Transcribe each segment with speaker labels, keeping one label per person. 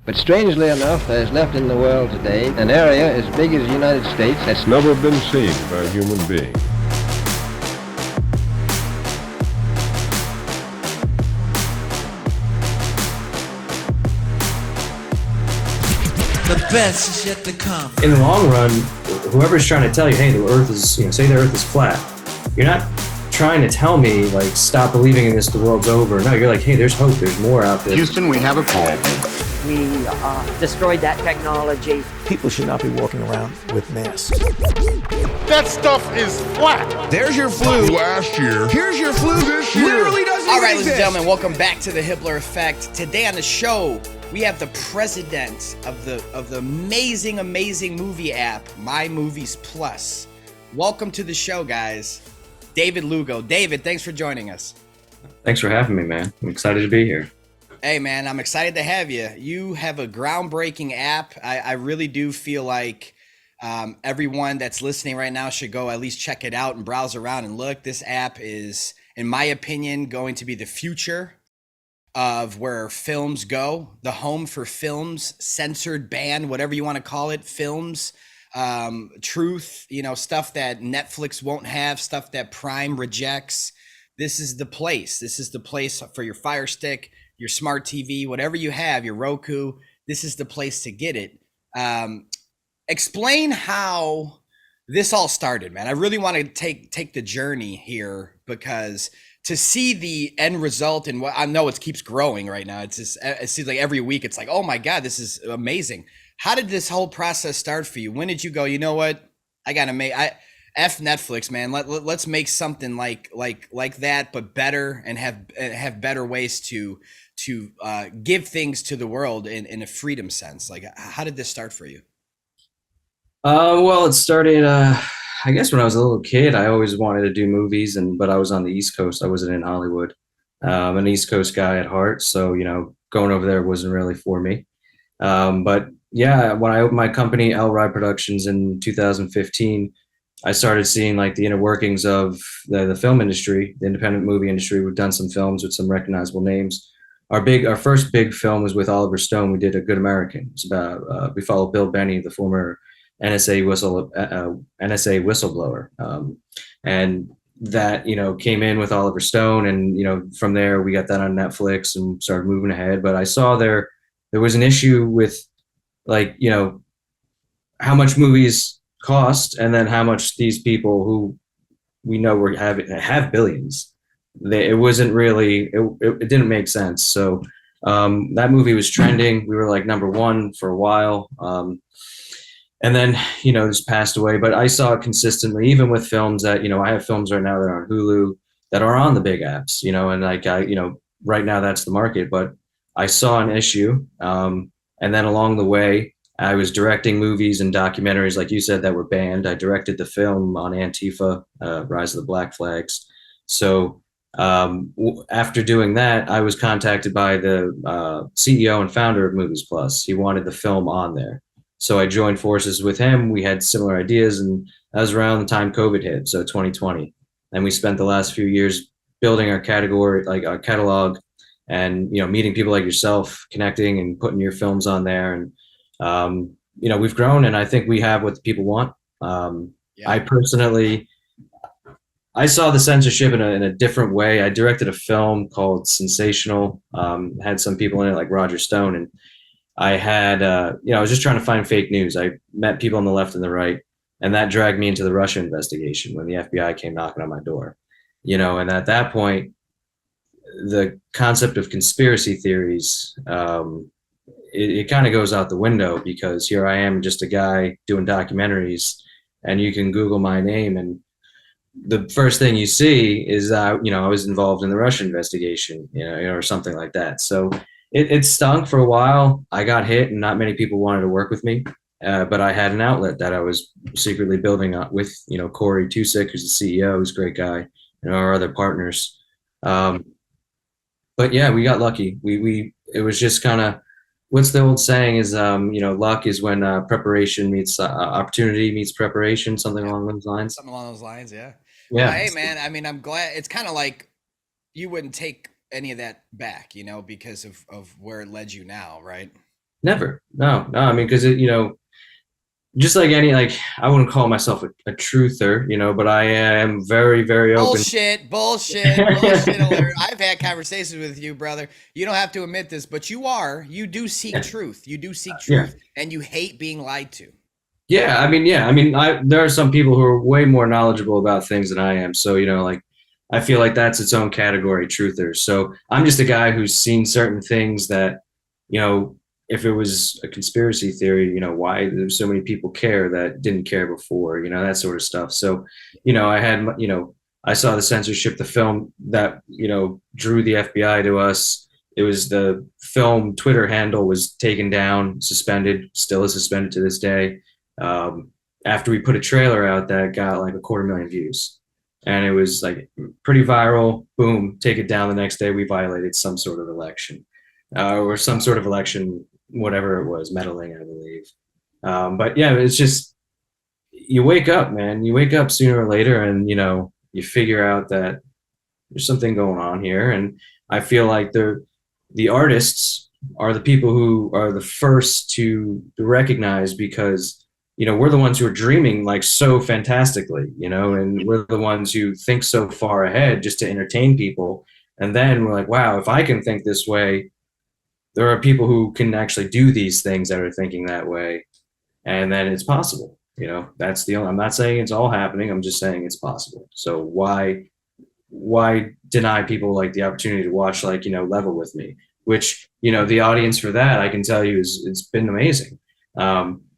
Speaker 1: But strangely enough, there is left in the world today an area as big as the United States
Speaker 2: that's never been seen by a human being.
Speaker 3: The best is yet to come.
Speaker 4: In the long run, whoever's trying to tell you, hey, the Earth is, say the Earth is flat, you're not trying to tell me, like, stop believing in this, the world's over. No, you're like, hey, there's hope, there's more out there.
Speaker 5: Houston, we have a call.
Speaker 6: We destroyed that technology.
Speaker 7: People should not be walking around with masks.
Speaker 5: That stuff is flat.
Speaker 8: There's your flu
Speaker 5: Last year.
Speaker 8: Here's your flu this year.
Speaker 3: Literally doesn't
Speaker 9: All right,
Speaker 3: exist.
Speaker 9: ladies and gentlemen, welcome back to the Hibbeler Effect. Today on the show, we have the president of the amazing movie app, My Movies Plus. Welcome to the show, guys. David Lugo. David, thanks for joining us.
Speaker 4: Thanks for having me, man. I'm excited to be here.
Speaker 9: Hey, man, I'm excited to have you. You have a groundbreaking app. I really do feel like everyone that's listening right now should go at least check it out and browse around and look. This app is, in my opinion, going to be the future of where films go, the home for films, censored, banned, whatever you want to call it, films, truth, stuff that Netflix won't have, stuff that Prime rejects. This is the place. This is the place for your Fire Stick, your smart TV, whatever you have, your Roku. This is the place to get it. Explain how this all started, man. I really want to take the journey here, because to see the end result, and what I know it keeps growing right now. It's just, it seems like every week it's like, oh my God, this is amazing. How did this whole process start for you? When did you go, you know what? I gotta make, F Netflix, man. Let's make something like that, but better, and have better ways to give things to the world in a freedom sense. Like, how did this start for you?
Speaker 4: Well, it started, I guess when I was a little kid. I always wanted to do movies, but I was on the East Coast. I wasn't in Hollywood. I'm an East Coast guy at heart, so going over there wasn't really for me. But yeah, when I opened my company, L Ride Productions, in 2015, I started seeing like the inner workings of the film industry, the independent movie industry. We've done some films with some recognizable names. Our first big film was with Oliver Stone. We did A Good American. It's about we followed Bill Benny, the former NSA whistleblower, and that came in with Oliver Stone, and from there we got that on Netflix and started moving ahead. But I saw there was an issue with, like, how much movies cost, and then how much these people who we know have billions. It wasn't really, it didn't make sense. So that movie was trending. We were like number one for a while. And then, just passed away. But I saw it consistently, even with films that, I have films right now that are on Hulu that are on the big apps, and like, right now that's the market. But I saw an issue. And then along the way, I was directing movies and documentaries, like you said, that were banned. I directed the film on Antifa, Rise of the Black Flags. So after doing that, I was contacted by the CEO and founder of Movies Plus. He wanted the film on there. So I joined forces with him. We had similar ideas, and that was around the time COVID hit, so 2020. And we spent the last few years building our category, like our catalog, and meeting people like yourself, connecting and putting your films on there. And we've grown, and I think we have what the people want. I personally, I saw the censorship in a different way. I directed a film called Sensational. Had some people in it like Roger Stone, and I had, I was just trying to find fake news. I met people on the left and the right, and that dragged me into the Russia investigation when the FBI came knocking on my door. And at that point, the concept of conspiracy theories, it kind of goes out the window, because here I am, just a guy doing documentaries, and you can Google my name, and the first thing you see is that, I was involved in the Russia investigation, or something like that. So it stunk for a while. I got hit, and not many people wanted to work with me. But I had an outlet that I was secretly building up with, Corey Tusick, who's the CEO, who's a great guy, and our other partners. But yeah, we got lucky. It was just kind of, what's the old saying is, luck is when preparation meets opportunity meets preparation, something along those lines.
Speaker 9: Something along those lines, yeah.
Speaker 4: Yeah.
Speaker 9: Well, hey, man, I mean, I'm glad. It's kind of like you wouldn't take any of that back, because of where it led you now, right?
Speaker 4: Never. No. I mean, because just like I wouldn't call myself a truther, but I am very, very open.
Speaker 9: Bullshit alert. I've had conversations with you, brother. You don't have to admit this, but you do seek truth. You do seek truth, and you hate being lied to.
Speaker 4: Yeah, I mean, there are some people who are way more knowledgeable about things than I am. So, I feel like that's its own category, truthers. So I'm just a guy who's seen certain things that, if it was a conspiracy theory, why there's so many people care that didn't care before, that sort of stuff. So, I saw the censorship, the film that, drew the FBI to us. It was the film Twitter handle was taken down, suspended, still is suspended to this day. After we put a trailer out that got like 250,000 views, and it was like pretty viral. Boom, take it down. The next day we violated some sort of election, or some sort of election, whatever it was, meddling, I believe. But yeah, it's just, you wake up, man. You wake up sooner or later, and you figure out that there's something going on here. And I feel like the artists are the people who are the first to recognize, because we're the ones who are dreaming like so fantastically, and we're the ones who think so far ahead just to entertain people. And then we're like, wow, if I can think this way, there are people who can actually do these things that are thinking that way. And then it's possible, that's I'm not saying it's all happening. I'm just saying it's possible. So why deny people like the opportunity to watch, Level with me, which, the audience for that, I can tell you, it's been amazing.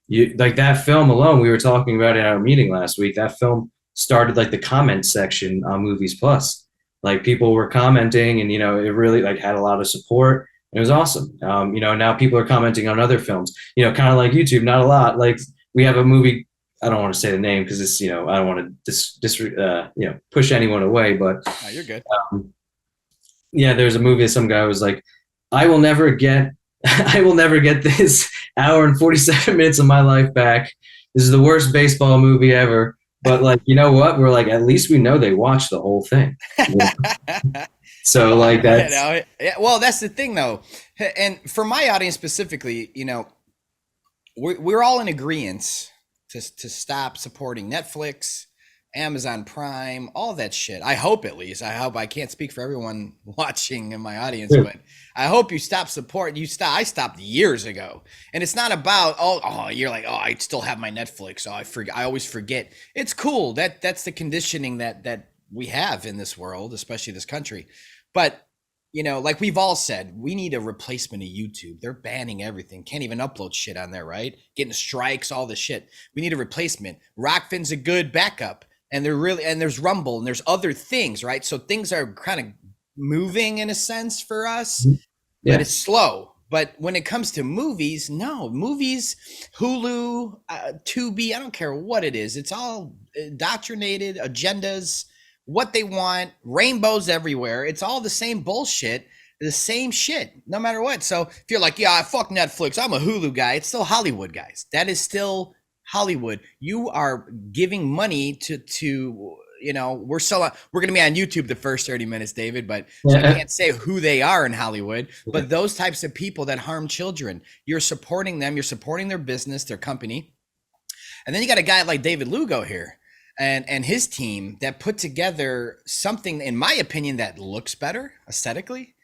Speaker 4: Like that film alone, we were talking about in our meeting last week, that film started like the comment section on Movies Plus. Like people were commenting, and it really like had a lot of support. It was awesome. Now people are commenting on other films, kind of like YouTube, not a lot. Like we have a movie, I don't want to say the name because it's, I don't want to push anyone away, but
Speaker 9: oh, you're good.
Speaker 4: There's a movie that some guy was like, I will never get this hour and 47 minutes of my life back. This is the worst baseball movie ever. But like, you know what? We're like, at least we know they watched the whole thing. So like that's
Speaker 9: well, that's the thing though. And for my audience specifically, we're all in agreement to stop supporting Netflix, Amazon Prime, all that shit. I hope, at least. I can't speak for everyone watching in my audience, but I hope you stop supporting. I stopped years ago. And it's not about, you're like, I still have my Netflix. I always forget. It's cool. That's the conditioning that we have in this world, especially this country. But, like we've all said, we need a replacement of YouTube. They're banning everything. Can't even upload shit on there, right? Getting strikes, all the shit. We need a replacement. Rockfin's a good backup. And there's Rumble and there's other things, right? So things are kind of moving in a sense for us, but it's slow. But when it comes to movies, no, Hulu, Tubi, I don't care what it is. It's all indoctrinated agendas, what they want, rainbows everywhere. It's all the same bullshit, the same shit, no matter what. So if you're like, yeah, fuck Netflix, I'm a Hulu guy. It's still Hollywood, guys. That is still Hollywood. You are giving money to we're going to be on YouTube the first 30 minutes, David, but so I can't say who they are in Hollywood, but those types of people that harm children, you're supporting them, you're supporting their business, their company. And then you got a guy like David Lugo here and his team that put together something, in my opinion, that looks better aesthetically,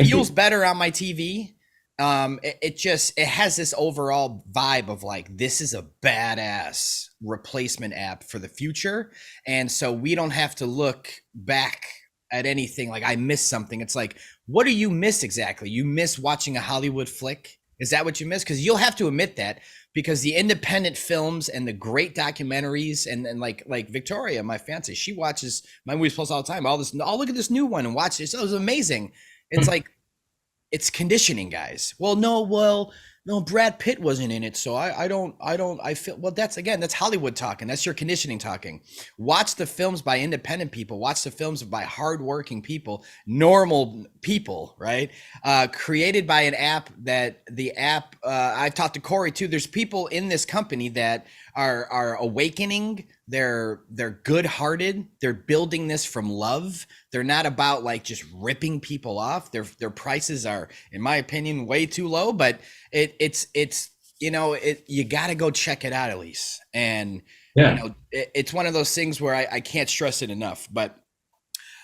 Speaker 9: feels better on my TV. It has this overall vibe of like, this is a badass replacement app for the future. And so we don't have to look back at anything like I missed something. It's like, what do you miss exactly? You miss watching a Hollywood flick? Is that what you miss? Because you'll have to admit that, because the independent films and the great documentaries and like Victoria, my fiance, she watches my Movies Plus all the time. Look at this new one and watch this. It was amazing. It's like, it's conditioning, guys. No, Brad Pitt wasn't in it, so I feel, well, that's Hollywood talking. That's your conditioning talking. Watch the films by independent people. Watch the films by hardworking people, normal people, right? Created by an app I've talked to Corey too. There's people in this company that are awakening they're good-hearted. They're building this from love. They're not about like just ripping people off. Their prices are, in my opinion, way too low, but it's you got to go check it out at least. And it's one of those things where I can't stress it enough. But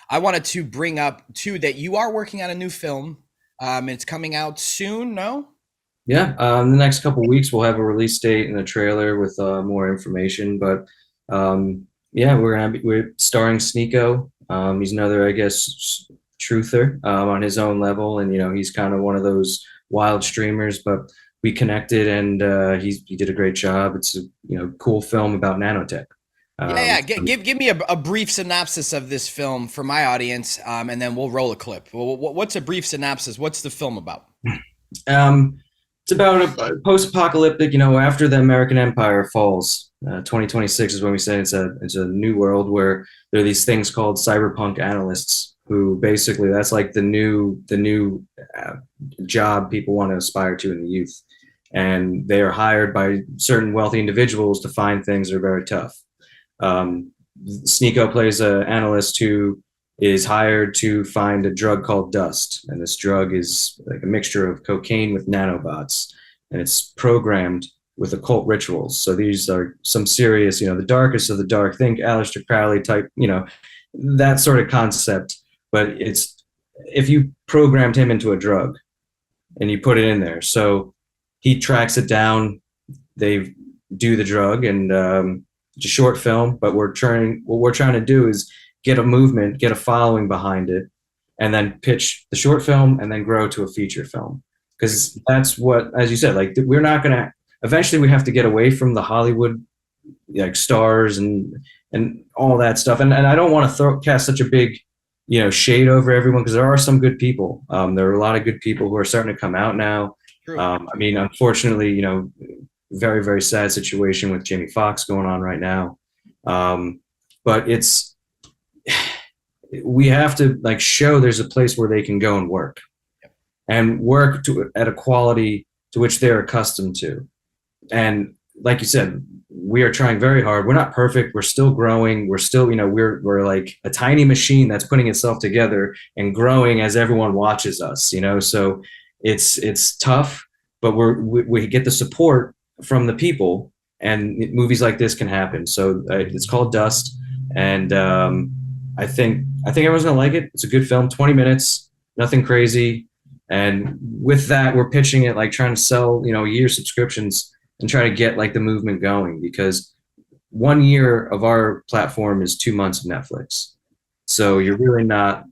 Speaker 9: I wanted to bring up too that you are working on a new film. It's coming out soon, no?
Speaker 4: Yeah, in the next couple of weeks, we'll have a release date and a trailer with more information. But we're starring Sneeko. He's another, I guess, truther on his own level, and he's kind of one of those wild streamers. But we connected, and he did a great job. It's a cool film about nanotech.
Speaker 9: Give me a brief synopsis of this film for my audience, and then we'll roll a clip. What's a brief synopsis? What's the film about?
Speaker 4: It's about a post-apocalyptic, after the American Empire falls. 2026 is when we say it's a new world where there are these things called cyberpunk analysts, who basically that's like the new job people want to aspire to in the youth, and they are hired by certain wealthy individuals to find things that are very tough. Sneeko plays an analyst who is hired to find a drug called dust. And this drug is like a mixture of cocaine with nanobots, and it's programmed with occult rituals. So these are some serious, the darkest of the dark. Think Aleister Crowley type, that sort of concept. But it's, if you programmed him into a drug and you put it in there, so he tracks it down, they do the drug, and it's a short film, but what we're trying to do is get a movement, get a following behind it, and then pitch the short film and then grow to a feature film. Because that's what, as you said, like we're not going to, eventually we have to get away from the Hollywood like stars and all that stuff. And I don't want to cast such a big, shade over everyone, because there are some good people. There are a lot of good people who are starting to come out now. Unfortunately, very, very sad situation with Jamie Foxx going on right now. But we have to like show there's a place where they can go and work, and work at a quality to which they're accustomed to. And like you said, we are trying very hard. We're not perfect. We're still growing. We're still, we're like a tiny machine that's putting itself together and growing as everyone watches us, so it's tough, but we get the support from the people, and movies like this can happen. So it's called Dust. And I think everyone's gonna like it. It's a good film, 20 minutes, nothing crazy. And with that, we're pitching it like trying to sell, year subscriptions and try to get like the movement going, because 1 year of our platform is 2 months of Netflix. So you're not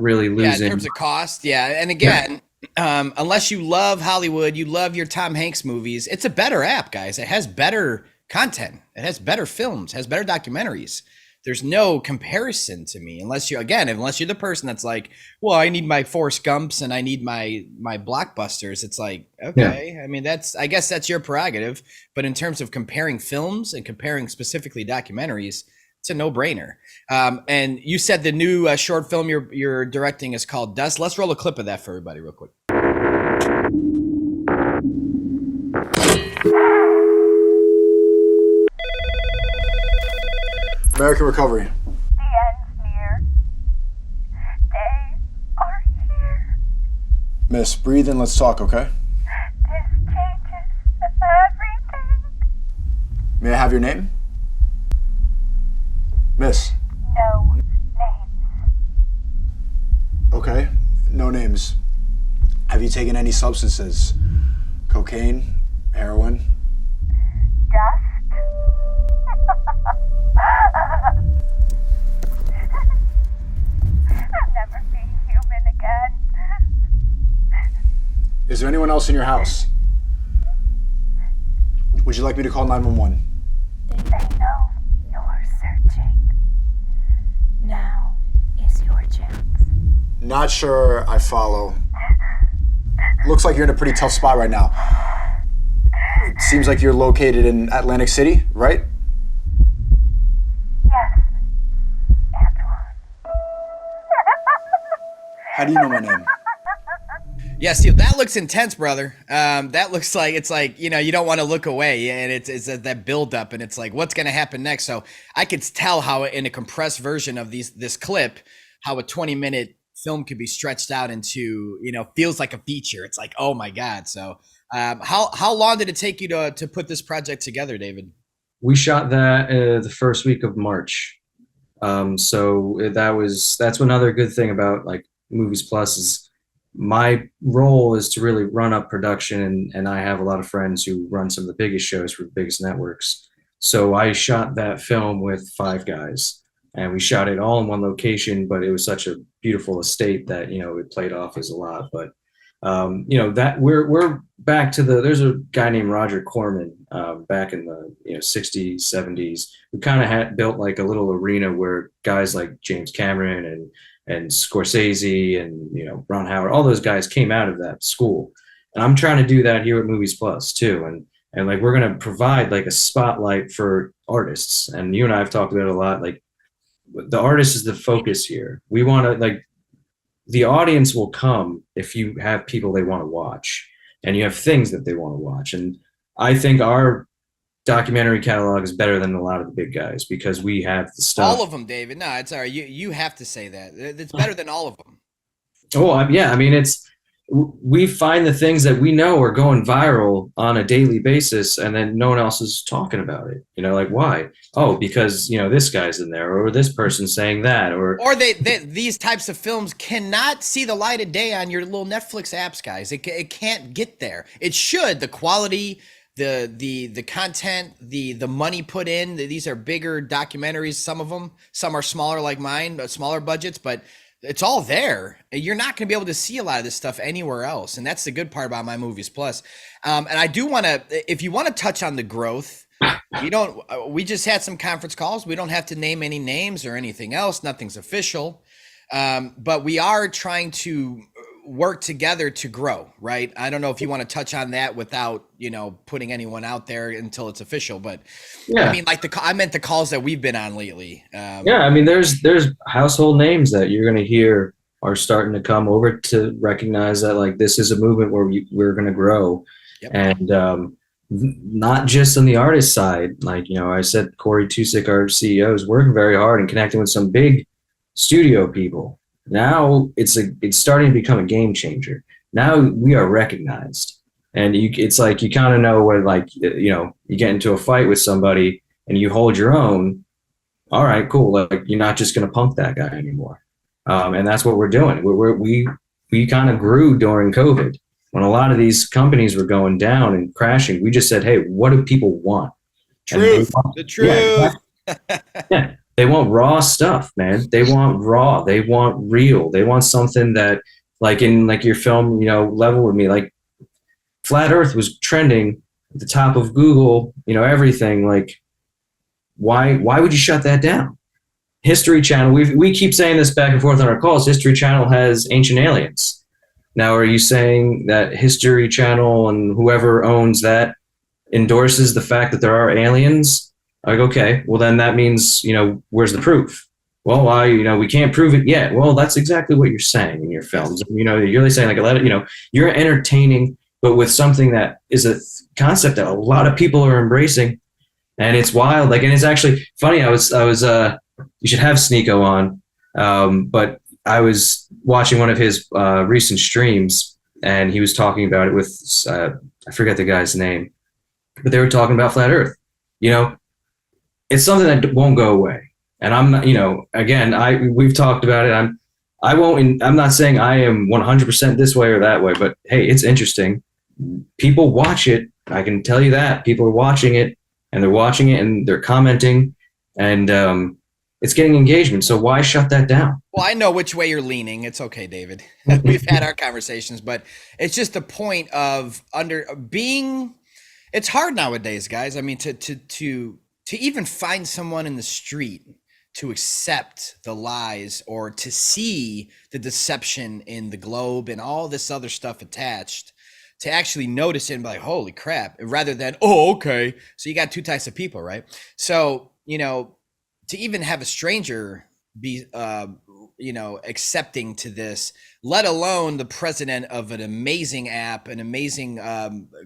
Speaker 4: really losing.
Speaker 9: In terms of cost. Yeah. And again, unless you love Hollywood, you love your Tom Hanks movies, it's a better app, guys. It has better content. It has better films, has better documentaries. There's no comparison to me, unless you're the person that's like, well, I need my Forrest Gumps and I need my blockbusters. It's like, okay, yeah. I guess that's your prerogative. But in terms of comparing films and comparing specifically documentaries, it's a no-brainer. And you said the new short film you're directing is called Dust. Let's roll a clip of that for everybody real quick.
Speaker 3: American Recovery.
Speaker 10: The end's near. They are here.
Speaker 3: Miss, breathe and let's talk, okay?
Speaker 10: This changes everything.
Speaker 3: May I have your name? Miss.
Speaker 10: No names.
Speaker 3: Okay, no names. Have you taken any substances? Cocaine? Heroin?
Speaker 10: Dust? I'll never be human again.
Speaker 3: Is there anyone else in your house? Would you like me to call 911?
Speaker 10: They know you're searching. Now is your chance.
Speaker 3: Not sure I follow. Looks like you're in a pretty tough spot right now. It seems like you're located in Atlantic City, right?
Speaker 10: Yes, Antoine.
Speaker 3: How do you know my name?
Speaker 9: Yeah, Steve, that looks intense, brother. That looks like it's like, you don't want to look away, and it's that build up, and it's like, what's going to happen next? So I could tell how in a compressed version of this clip, how a 20-minute film could be stretched out into, feels like a feature. It's like, oh my God. So how long did it take you to put this project together, David?
Speaker 4: We shot that the first week of March. So that's another good thing about like Movies Plus is my role is to really run up production, and I have a lot of friends who run some of the biggest shows for the biggest networks. So I shot that film with 5 guys, and we shot it all in one location, but it was such a beautiful estate that, it played off as a lot. But that we're back to there's a guy named Roger Corman back in the 60s, 70s, who kind of had built like a little arena where guys like James Cameron and Scorsese and Ron Howard, all those guys came out of that school. And I'm trying to do that here at Movies Plus too. And like we're gonna provide like a spotlight for artists. And you and I have talked about it a lot. Like the artist is the focus here. We want to like the audience will come if you have people they want to watch and you have things that they want to watch. And I think our documentary catalog is better than a lot of the big guys because we have the stuff.
Speaker 9: All of them, David. No, it's all right. You have to say that. It's better than all of them.
Speaker 4: Oh, yeah. I mean, we find the things that we know are going viral on a daily basis, and then no one else is talking about it. Like why? Oh, because this guy's in there, or this person's saying that, or
Speaker 9: these types of films cannot see the light of day on your little Netflix apps, guys. It can't get there. It should. The quality, the content, the money put in. These are bigger documentaries. Some are smaller, like mine, smaller budgets, but it's all there. You're not going to be able to see a lot of this stuff anywhere else. And that's the good part about My Movies Plus. And I do want to, if you want to touch on the growth, we just had some conference calls. We don't have to name any names or anything else. Nothing's official. But we are trying to work together to grow, right? I don't know if you want to touch on that without, putting anyone out there until it's official, but yeah. I mean, I meant the calls that we've been on lately.
Speaker 4: Yeah. I mean, there's household names that you're going to hear are starting to come over to recognize that like, this is a movement where we're going to grow. Yep. And, not just on the artist side. Like, I said, Corey Tusick, our CEO, is working very hard and connecting with some big studio people. Now it's starting to become a game changer. Now we are recognized, and it's like you kind of know where, like, you get into a fight with somebody and you hold your own. All right, cool. Like you're not just going to punk that guy anymore. And that's what we're doing. We kind of grew during COVID when a lot of these companies were going down and crashing. We just said, hey, what do people want?
Speaker 9: Truth, the truth.
Speaker 4: Yeah. They want raw stuff, man. They want raw. They want real. They want something that, like in like your film, Level with Me, like Flat Earth was trending at the top of Google, everything. Like, why would you shut that down? History Channel. We keep saying this back and forth on our calls. History Channel has Ancient Aliens. Now, are you saying that History Channel and whoever owns that endorses the fact that there are aliens? Like, okay, well then that means, where's the proof? Well, we can't prove it yet. Well, that's exactly what you're saying in your films. You're really saying like, you're entertaining, but with something that is a concept that a lot of people are embracing, and it's wild. Like, and it's actually funny. I was, you should have Sneeko on, but I was watching one of his recent streams, and he was talking about it with, I forget the guy's name, but they were talking about Flat Earth. It's something that won't go away. And I'm not, again, we've talked about it. I'm not saying I am 100% this way or that way, but hey, it's interesting. People watch it. I can tell you that people are watching it, and they're commenting, and it's getting engagement. So why shut that down?
Speaker 9: Well, I know which way you're leaning. It's okay, David. We've had our conversations, but it's just a point of it's hard nowadays, guys. I mean, to even find someone in the street to accept the lies or to see the deception in the Globe and all this other stuff attached, to actually notice it and be like, holy crap, rather than, oh, okay. So you got two types of people, right? So, to even have a stranger be accepting to this, let alone the president of an amazing app, an amazing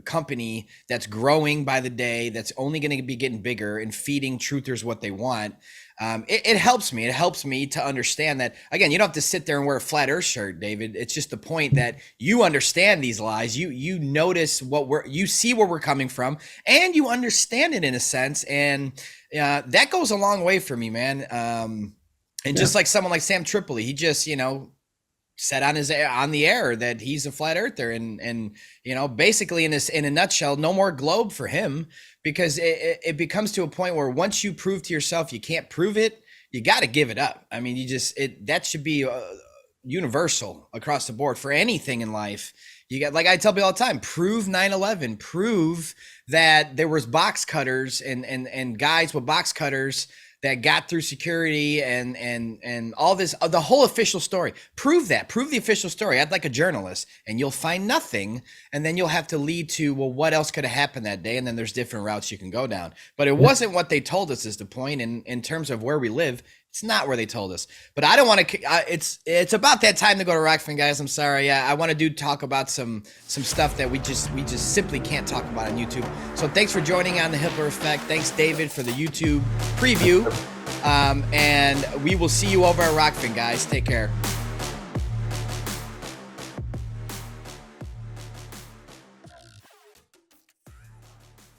Speaker 9: company that's growing by the day, that's only going to be getting bigger and feeding truthers what they want. It helps me. It helps me to understand that, again, you don't have to sit there and wear a flat earth shirt, David. It's just the point that you understand these lies. You notice you see where we're coming from, and you understand it in a sense. And that goes a long way for me, man. And just like someone like Sam Tripoli, he just, said on the air that he's a flat earther, and basically in a nutshell, no more globe for him, because it becomes to a point where once you prove to yourself you can't prove it, you got to give it up. I mean, that should be universal across the board for anything in life. You got, like I tell people all the time, prove 9/11, prove that there was box cutters and guys with box cutters that got through security and all this, the whole official story. Prove that. Prove the official story. I'd like a journalist, and you'll find nothing. And then you'll have to lead to, well, what else could have happened that day? And then there's different routes you can go down. But it wasn't what they told us is the point. In terms of where we live, it's not where they told us. But I don't want to. It's about that time to go to Rockfin, guys. I'm sorry. I want to talk about some stuff that we just simply can't talk about on YouTube. So thanks for joining on the Hibbeler Effect. Thanks, David, for the YouTube preview. And we will see you over at Rockfin, guys. Take care.